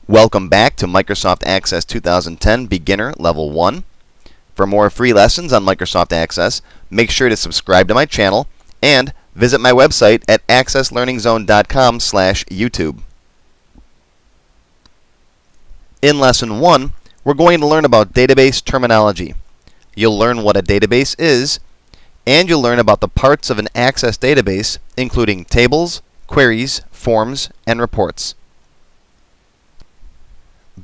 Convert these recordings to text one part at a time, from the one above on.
Welcome back to Microsoft Access 2010 Beginner Level 1. For more free lessons on Microsoft Access, make sure to subscribe to my channel and visit my website at accesslearningzone.com/YouTube. In Lesson 1, we're going to learn about database terminology. You'll learn what a database is, and you'll learn about the parts of an Access database, including tables, queries, forms, and reports.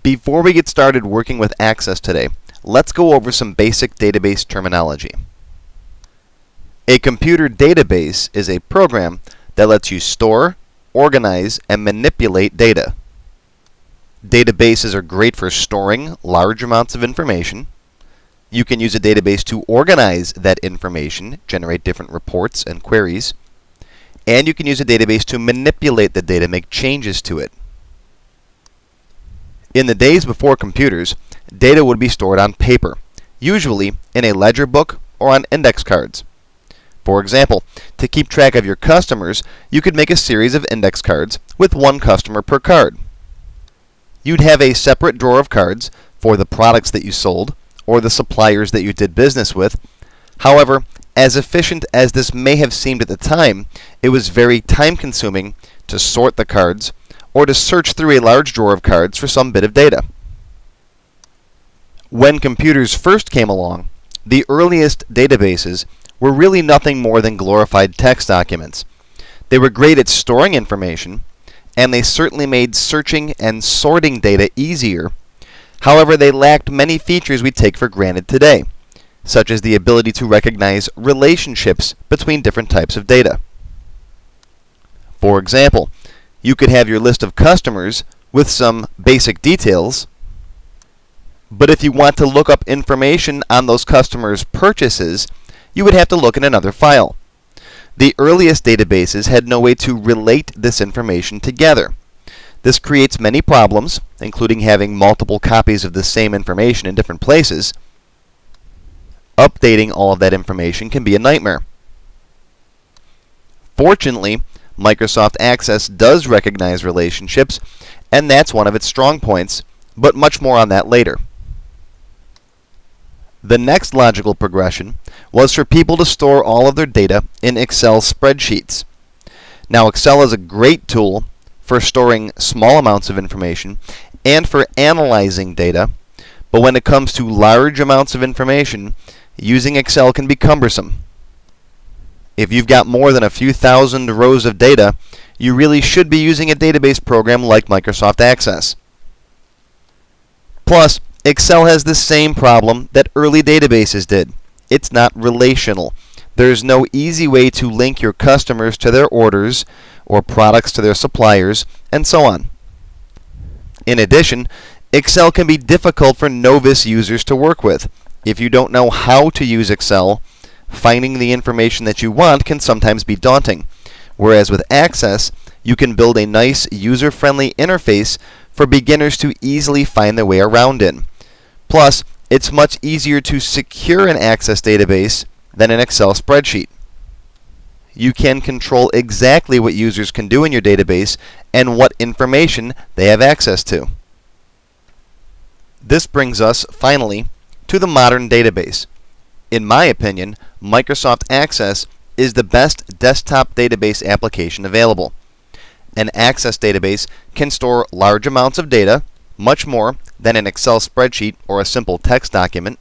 Before we get started working with Access today, let's go over some basic database terminology. A computer database is a program that lets you store, organize, and manipulate data. Databases are great for storing large amounts of information. You can use a database to organize that information, generate different reports and queries. And you can use a database to manipulate the data, make changes to it. In the days before computers, data would be stored on paper, usually in a ledger book or on index cards. For example, to keep track of your customers, you could make a series of index cards with one customer per card. You'd have a separate drawer of cards for the products that you sold or the suppliers that you did business with. However, as efficient as this may have seemed at the time, it was very time-consuming to sort the cards or to search through a large drawer of cards for some bit of data. When computers first came along, the earliest databases were really nothing more than glorified text documents. They were great at storing information, and they certainly made searching and sorting data easier. However, they lacked many features we take for granted today, such as the ability to recognize relationships between different types of data. For example, you could have your list of customers with some basic details, but if you want to look up information on those customers' purchases, you would have to look in another file. The earliest databases had no way to relate this information together. This creates many problems, including having multiple copies of the same information in different places. Updating all of that information can be a nightmare. Fortunately, Microsoft Access does recognize relationships, and that's one of its strong points, but much more on that later. The next logical progression was for people to store all of their data in Excel spreadsheets. Now, Excel is a great tool for storing small amounts of information and for analyzing data, but when it comes to large amounts of information, using Excel can be cumbersome. If you've got more than a few thousand rows of data, you really should be using a database program like Microsoft Access. Plus, Excel has the same problem that early databases did. It's not relational. There's no easy way to link your customers to their orders or products to their suppliers, and so on. In addition, Excel can be difficult for novice users to work with. If you don't know how to use Excel, finding the information that you want can sometimes be daunting. Whereas with Access, you can build a nice user-friendly interface for beginners to easily find their way around in. Plus, it's much easier to secure an Access database than an Excel spreadsheet. You can control exactly what users can do in your database and what information they have access to. This brings us, finally, to the modern database. In my opinion, Microsoft Access is the best desktop database application available. An Access database can store large amounts of data, much more than an Excel spreadsheet or a simple text document.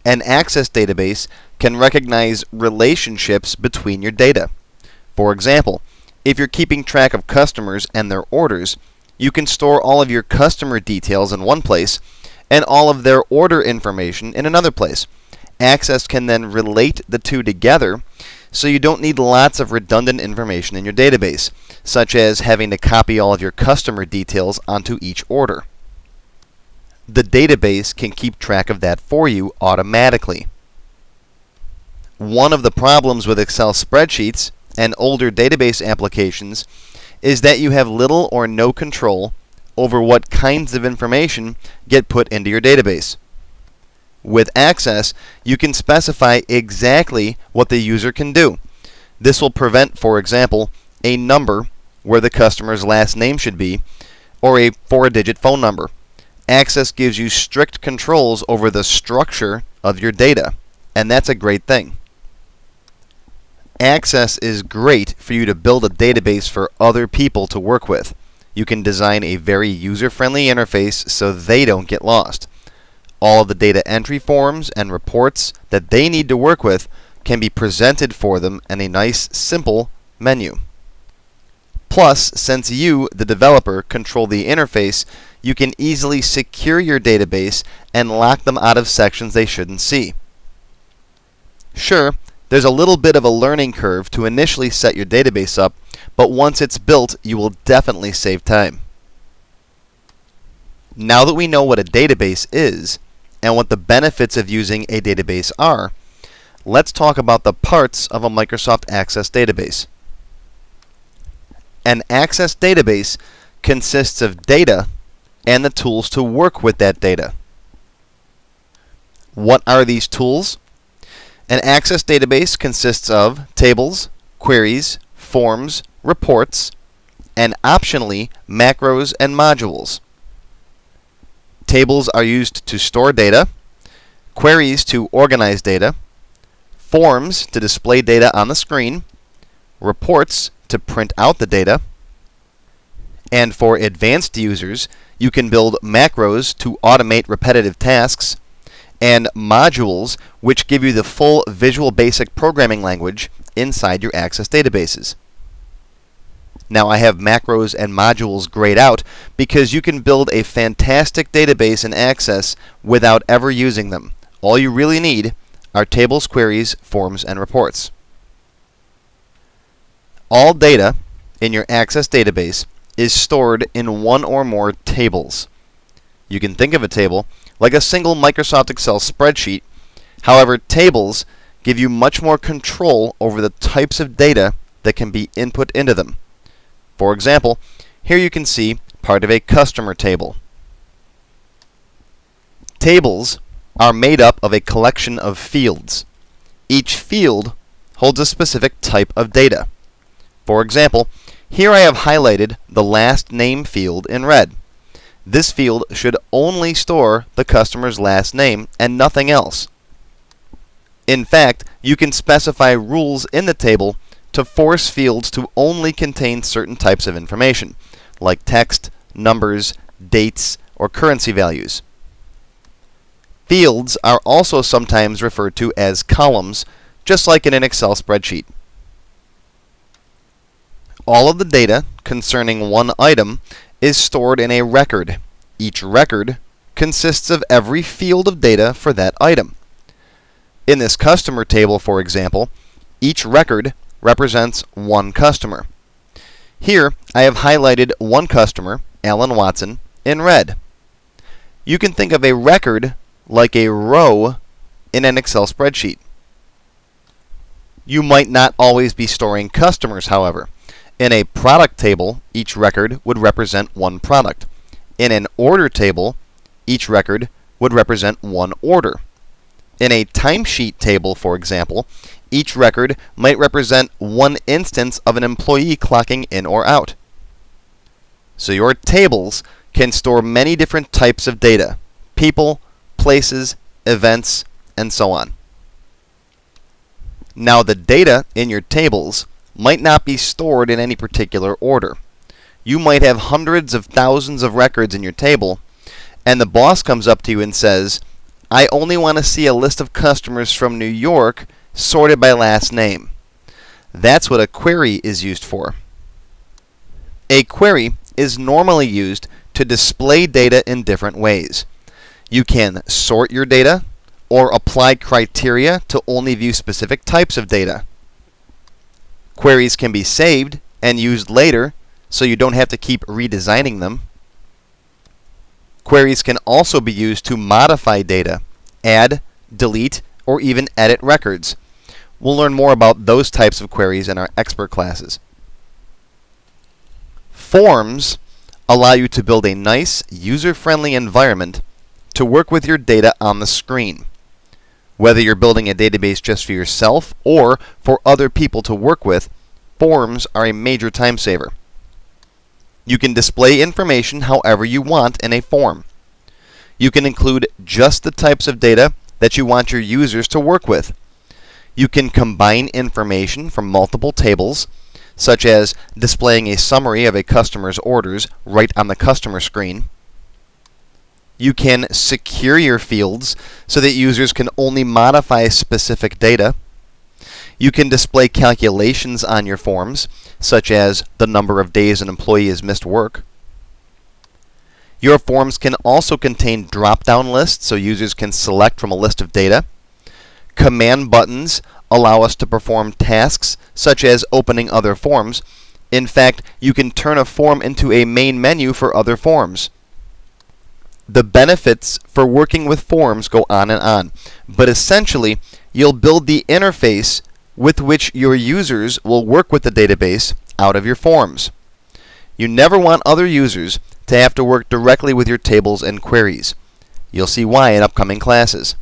An Access database can recognize relationships between your data. For example, if you're keeping track of customers and their orders, you can store all of your customer details in one place and all of their order information in another place. Access can then relate the two together, so you don't need lots of redundant information in your database, such as having to copy all of your customer details onto each order. The database can keep track of that for you automatically. One of the problems with Excel spreadsheets and older database applications is that you have little or no control over what kinds of information get put into your database. With Access, you can specify exactly what the user can do. This will prevent, for example, a number where the customer's last name should be, or a 4-digit phone number. Access gives you strict controls over the structure of your data, and that's a great thing. Access is great for you to build a database for other people to work with. You can design a very user-friendly interface so they don't get lost. All of the data entry forms and reports that they need to work with can be presented for them in a nice, simple menu. Plus, since you, the developer, control the interface, you can easily secure your database and lock them out of sections they shouldn't see. Sure, there's a little bit of a learning curve to initially set your database up, but once it's built, you will definitely save time. Now that we know what a database is and what the benefits of using a database are, let's talk about the parts of a Microsoft Access database. An Access database consists of data and the tools to work with that data. What are these tools? An Access database consists of tables, queries, forms, reports, and optionally macros and modules. Tables are used to store data, queries to organize data, forms to display data on the screen, reports to print out the data, and for advanced users, you can build macros to automate repetitive tasks, and modules which give you the full Visual Basic programming language inside your Access databases. Now I have macros and modules grayed out because you can build a fantastic database in Access without ever using them. All you really need are tables, queries, forms, and reports. All data in your Access database is stored in one or more tables. You can think of a table like a single Microsoft Excel spreadsheet. However, tables give you much more control over the types of data that can be input into them. For example, here you can see part of a customer table. Tables are made up of a collection of fields. Each field holds a specific type of data. For example, here I have highlighted the last name field in red. This field should only store the customer's last name and nothing else. In fact, you can specify rules in the table to force fields to only contain certain types of information, like text, numbers, dates, or currency values. Fields are also sometimes referred to as columns, just like in an Excel spreadsheet. All of the data concerning one item is stored in a record. Each record consists of every field of data for that item. In this customer table, for example, each record represents one customer. Here, I have highlighted one customer, Alan Watson, in red. You can think of a record like a row in an Excel spreadsheet. You might not always be storing customers, however. In a product table, each record would represent one product. In an order table, each record would represent one order. In a timesheet table, for example, each record might represent one instance of an employee clocking in or out. So your tables can store many different types of data: people, places, events, and so on. Now the data in your tables might not be stored in any particular order. You might have hundreds of thousands of records in your table, and the boss comes up to you and says, "I only want to see a list of customers from New York sorted by last name." That's what a query is used for. A query is normally used to display data in different ways. You can sort your data or apply criteria to only view specific types of data. Queries can be saved and used later, so you don't have to keep redesigning them. Queries can also be used to modify data, add, delete, or even edit records. We'll learn more about those types of queries in our expert classes. Forms allow you to build a nice, user-friendly environment to work with your data on the screen. Whether you're building a database just for yourself or for other people to work with, forms are a major time saver. You can display information however you want in a form. You can include just the types of data that you want your users to work with. You can combine information from multiple tables, such as displaying a summary of a customer's orders right on the customer screen. You can secure your fields so that users can only modify specific data. You can display calculations on your forms, such as the number of days an employee has missed work. Your forms can also contain drop-down lists so users can select from a list of data. Command buttons allow us to perform tasks such as opening other forms. In fact, you can turn a form into a main menu for other forms. The benefits for working with forms go on and on, but essentially, you'll build the interface with which your users will work with the database out of your forms. You never want other users to have to work directly with your tables and queries. You'll see why in upcoming classes.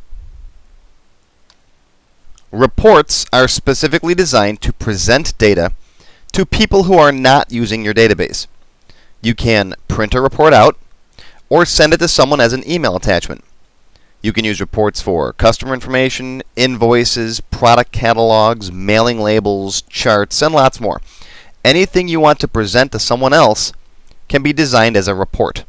Reports are specifically designed to present data to people who are not using your database. You can print a report out or send it to someone as an email attachment. You can use reports for customer information, invoices, product catalogs, mailing labels, charts, and lots more. Anything you want to present to someone else can be designed as a report.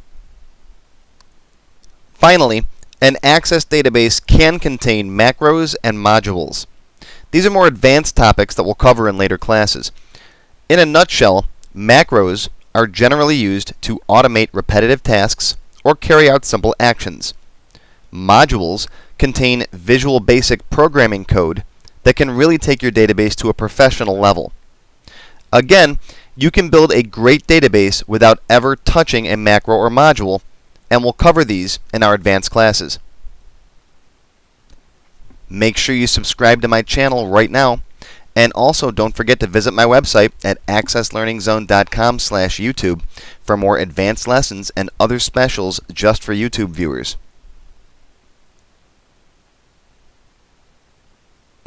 Finally, an Access database can contain macros and modules. These are more advanced topics that we'll cover in later classes. In a nutshell, macros are generally used to automate repetitive tasks or carry out simple actions. Modules contain Visual Basic programming code that can really take your database to a professional level. Again, you can build a great database without ever touching a macro or module, and we'll cover these in our advanced classes. Make sure you subscribe to my channel right now, and also don't forget to visit my website at accesslearningzone.com/YouTube for more advanced lessons and other specials just for YouTube viewers.